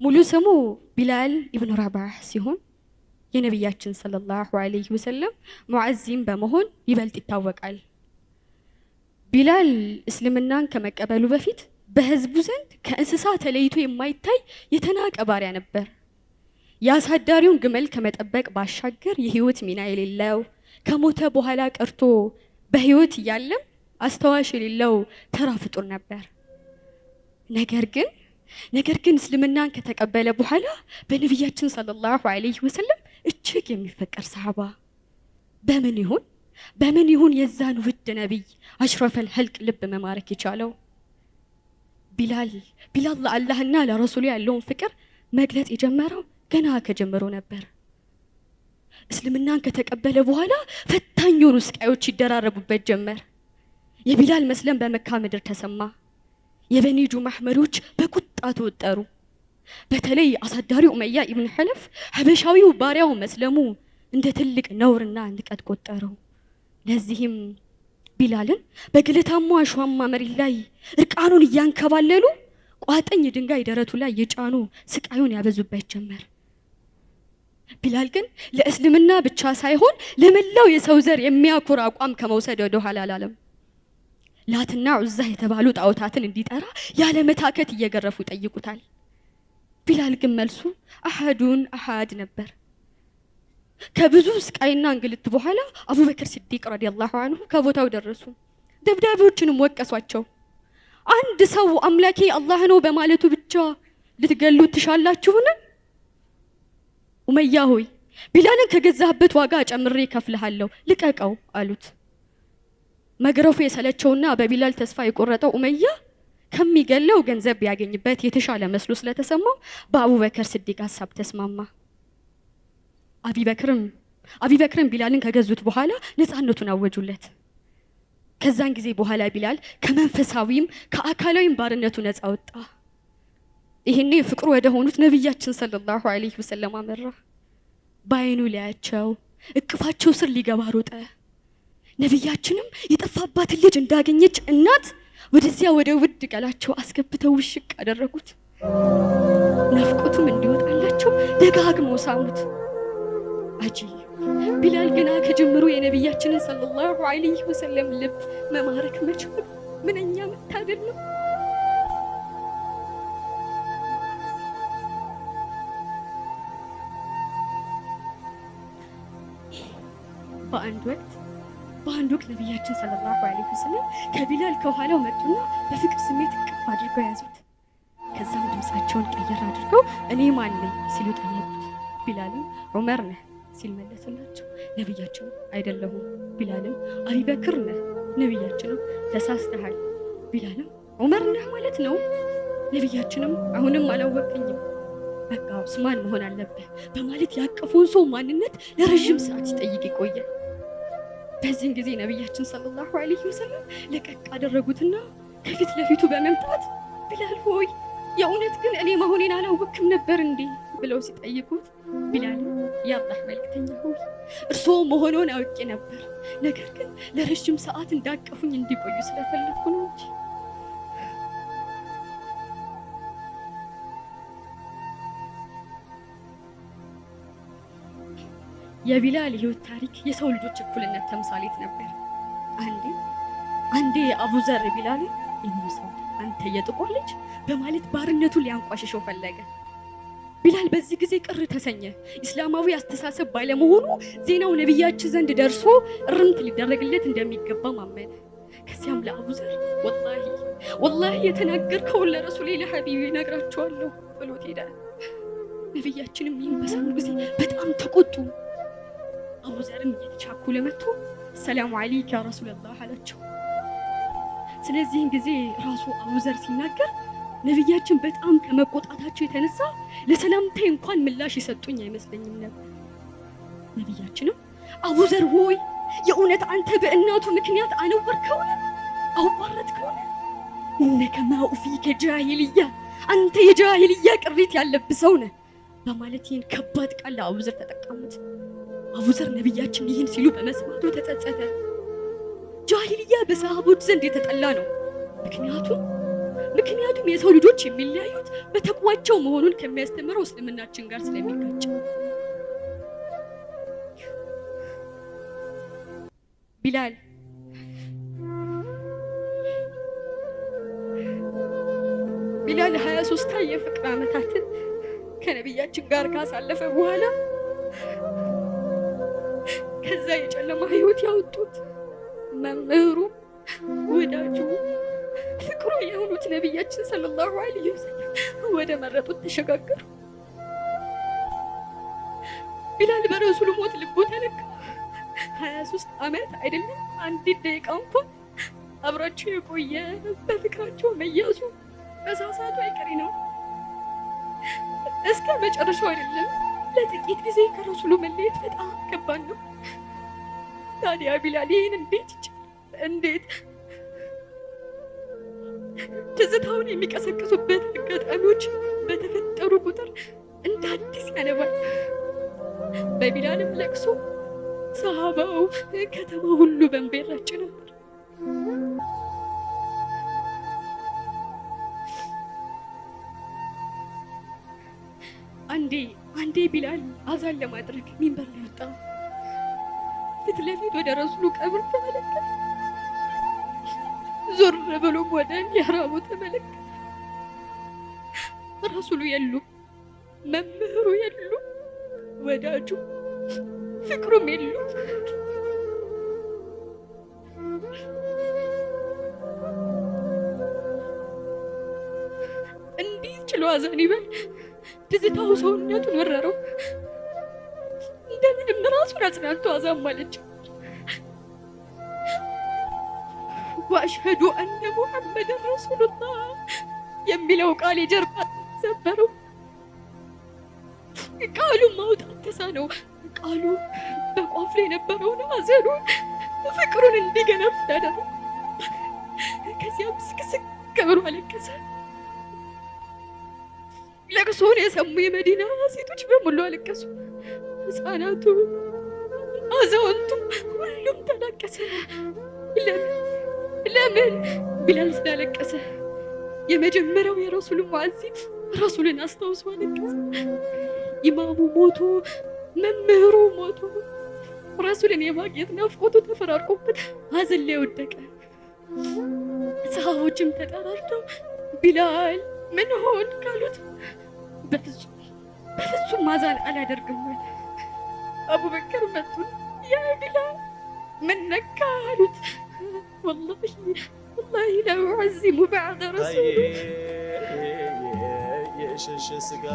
ሙሉ ስሙ ቢላል ኢብኑ ረባህ ሲሆን የነብያችን ሰለላሁ ዐለይሂ ወሰለም ሙአዚም በመሆን ይበልጥ ይታወቃል። ቢላል እስልምናን ከመቀበሉ በፊት በህዝቡ ዘንድ ከእንስሳ ተለይቶ የማይታይ የተናቀ ባሪያ ነበር። ያሳዳሪውን ግመል ከመጠበቅ ባሻገር የህይወት ሚና የሌለው ከሞተ በኋላ ቀርቶ በህይወት እያለም አስተዋሽ የሌለው ተራ ፍጡር ነበር። ነገር ግን እስልምናን ከተቀበለ በኋላ በነብያችን ሰለላሁ ዐለይሂ ወሰለም እጅግ የሚፈቀር ሰሃባ በምን ይሁን የዛን ውድ ነብይ አሽረፈል ኸልቅ ልብ መማረክ የቻለው? ቢላል ለአላህና ለረሱሉ ያለውን ፍቅር መግለጽ የጀመረው ገና ከጀመረው ነበር። እስልምናን ከተቀበለ በኋላ ፈታኝ የሆኑ ስቃዮች ይደራረቡበት ጀመር። የቢላል መስለም በመካ ምድር ተሰማ። የበኒ ጁማህ መሪዎች በቁጣ ተወጠሩ። በተለይ አሳዳሪው ኡመያ ኢብኑ ሐለፍ ሐበሻዊው ባሪያው መስለሙ እንደ ትልቅ ነውርና ንቀት ቆጠረው። ለዚህም ቢላልን በግለታማው አሸዋማ መሬት ላይ እርቃኑን እያንከባለሉ ቋጥኝ ድንጋይ ደረቱ ላይ የጫኑ ስቃዩን ያበዙበት ጀመር። ቢላል ግን ለእስልምና ብቻ ሳይሆን ለመላው የሰው ዘር የሚያኮራ አቋም ከመውሰድ ወደ ኋላ አላለም። ላትና ዑዛ የተባሉ ጣዖታትን እንዲጠራ ያለ መታከት እየገረፉ ጠይቁታል። ቢላል ግን መልሱ አሐድ ነበር። ከብዙ ስቃይና እንግልት በኋላ አቡበክር ሲዲቅ ረዲየላሁ ዐንሁ ከቦታው ደረሱ። ደብዳቤዎችንም ወቀሷቸው። አንድ ሰው አምላኬ አላህ ነው በማለቱ ብቻ ልትገሉት ትሻላችሁን? ኡመያ ሆይ ቢላልን ከገዛህበት ዋጋ ጨምሬ ከፍልሃለሁ፣ ልቀቀው አሉት። መግረፉ የሰለቸውና በቢላል ተስፋ የቆረጠው ኡመያ ከሚገለው ገንዘብ ቢያገኝበት የተሻለ መስሎ ስለተሰማው በአቡበክር ሲዲቅ ሐሳብ ተስማማ። አቢበክርም ቢላልን ከገዙት በኋላ ነፃነቱን አወጁለት። ከዛን ጊዜ በኋላ ቢላል ከመንፈሳዊም ከአካላዊም ባርነቱ ነፃ ወጣ። ይሄኔ ፍቅሩ ወደ ሆኑት ነብያችን ሰለላሁ ዐለይሂ ወሰለም አመራ። ባይኑ ሊያቸው እቅፋቸው ስር ሊገባ ሮጠ። ነብያችንም የጠፋባትን ልጅ እንዳገኘች እናት ወደዚያ ወደ ውድ ቀላቸው አስገብተው ውሽቅ አደረጉት። ናፍቆቱም እንዲወጣላቸው ደጋግመው ሳሙት። ቢላል ገና ከጀምሩ የነብያችንን ሰለላሁ ዐለይሂ ወሰለም ልብ መማረክ መቻሉ ምንኛ መታደል ነው። በአንድ ወቅት ነብያችን ሰለላሁ ዐለይሂ ወሰለም ከቢላል ከኋላው መጡና በፍቅር ስሜት እቅፍ አድርገው ያዙት። ከዛም ድምጻቸውን ቀየር አድርገው እኔ ማን ነኝ ሲሉ ጠየቁት። ቢላልም ዑመር ነህ ሲል መለሰላቸው። ነብያችን አይደለሁም። ቢላልም አቢበክር ነህ። ነብያችንም ተሳስተሃል። ቢላልም ዑመር ነህ ማለት ነው። ነብያችንም አሁንም አላወቀኝም፣ በቃ ዑስማን መሆን አለበት በማለት ያቀፈውን ሰው ማንነት ለረጅም ሰዓት ሲጠይቅ ይቆየ። በዚህን ጊዜ ነብያችን ሰለላሁ ዐለይሂ ወሰለም ለቀቅ አደረጉትና ከፊት ለፊቱ በመምጣት ቢላል ሆይ የእውነት ግን እኔ መሆኔን አላወቅም ነበር እንዴ ብለው ሲጠይቁት ቢላል የአላህ መልእክተኛ ሆይ እርስዎ መሆኑን አውቄ ነበር፣ ነገር ግን ለረጅም ሰዓት እንዳቀፉኝ እንዲቆዩ ስለፈለኩ ነው እንጂ። የቢላል ህይወት ታሪክ የሰው ልጆች እኩልነት ተምሳሌት ነበር። አንዴ አቡዘር ቢላል ይሙሰው አንተ የጥቁር ልጅ በማለት ባርነቱ ሊያንቋሽሸው ፈለገ። ቢላል በዚህ ጊዜ ቅር ተሰኘ። እስላማዊ አስተሳሰብ ባለመሆኑ ዜናው ነብያችን ዘንድ ደርሶ እርምት ሊደረግለት እንደሚገባ ማመነ። ከዚያም ለአቡዘር ወላሂ የተናገርከውን ለረሱሌ ለሐቢቢ ነግራቸዋለሁ ብሎት ሄደ። ነብያችንም ይህን በሰሙ ጊዜ በጣም ተቆጡ። አቡዘርም እየተቻኮለ መጥቶ ሰላም አለይከ ያ ረሱላህ አላቸው። ስለዚህን ጊዜ ራሱ አቡዘር ሲናገር ነብያችን በጣም ከመቆጣታቸው የተነሳ ለሰላምታዬ እንኳን ምላሽ የሰጡኝ አይመስለኝም ነበር። ነብያችንም አቡዘር ሆይ የእውነት አንተ በእናቱ ምክንያት አነወርከውን አዋረድከውን? እነከ ማኡ ፊከ ጃሂልያ፣ አንተ የጃሂልያ ቅሪት ያለብህ ሰው ነህ በማለት ይህን ከባድ ቃል ለአቡዘር ተጠቀሙት። አቡዘር ነብያችን ይህን ሲሉ በመስማቱ ተጸጸተ። ጃሂልያ በሰሃቦች ዘንድ የተጠላ ነው። ምክንያቱም ምክንያቱም የሰው ልጆች የሚለያዩት በተቅዋቸው መሆኑን ከሚያስተምረው እስልምናችን ጋር ስለሚጋጭ። ቢላል 23 የፍቅር ዓመታትን ከነብያችን ጋር ካሳለፈ በኋላ ከዛ የጨለማ ህይወት ያወጡት መምህሩ፣ ወዳጁ፣ ፍቅሩ የሆኑት ነብያችን ሰለላሁ ዐለይሂ ወሰለም ወደ መረጡት ተሸጋገሩ። ቢላል በረሱሉ ሞት ልቡ ተነካ። 23 ዓመት አይደለም አንዲት ደቂቃ እንኳን አብራቸው የቆየ በፍቅራቸው መያዙ መሳሳቱ አይቀሬ ነው። እስከ መጨረሻው አይደለም ለጥቂት ጊዜ ከረሱሉ መለየት በጣም ከባድ ነው። ታዲያ ቢላል ይህን እንዴት ይችላል? እንዴት ትዝታውን የሚቀሰቅሱበት አጋጣሚዎች በተፈጠሩ ቁጥር እንደ አዲስ ያነባል። በቢላልም ለቅሶ ሰሃባው ከተማ ሁሉ በእንባ ይራጭ ነበር። አንዴ ቢላል አዛን ለማድረግ ሚንበር ላይ ወጣ። ፊት ለፊት ወደ ረሱሉ ቀብር ተመለከተ። ዞር ብሎም ወደ ሚህራቡ ተመለከተ። ረሱሉ የሉም፣ መምህሩ የሉም፣ ወዳጁ ፍቅሩም የሉም። እንዲህ ችሎ አዛን ይበል። ትዝታው ሰውነቱን ወረረው። እንደምንም ራሱን አጽናንቶ አዛን ማለች። ወአሽሀዱ አነ ሙሐመድን ረሱሉላህ የሚለው ቃል የጀርባ ሰበረው። ቃሉ ማውጣት ተሳነው። ቃሉ በቋፍ ላይ የነበረውን ሐዘኑን ፍቅሩን እንዲገነፍ አደረገ። ከዚያም ስቅስቅ ብሎ አለቀሰ። ለቅሶውን የሰሙ የመዲና ሴቶች በሙሉ አለቀሱ። ሕፃናቱ፣ አዛውንቱ ሁሉም ተላቀሰ። ለምን? ቢላል ስላለቀሰ። የመጀመሪያው የረሱሉ ሙአዚን ረሱልን አስታውሶ አለቀሰ። ኢማሙ ሞቶ፣ መምህሩ ሞቶ፣ ረሱልን የማግኘት ናፍቆቱ ተፈራርቆበት ሐዘን ላይ ወደቀ። ሰሃቦችም ተጠራርተው ቢላል ምን ሆን ካሉት በፍጹም ማዛን አላደርግም አለ። አቡበከር መጡን፣ ያ ቢላል ምን ነካ አሉት። ወላሂ ላ ኡዐዚሙ በዕደ ረሱል የሸሸ ስጋ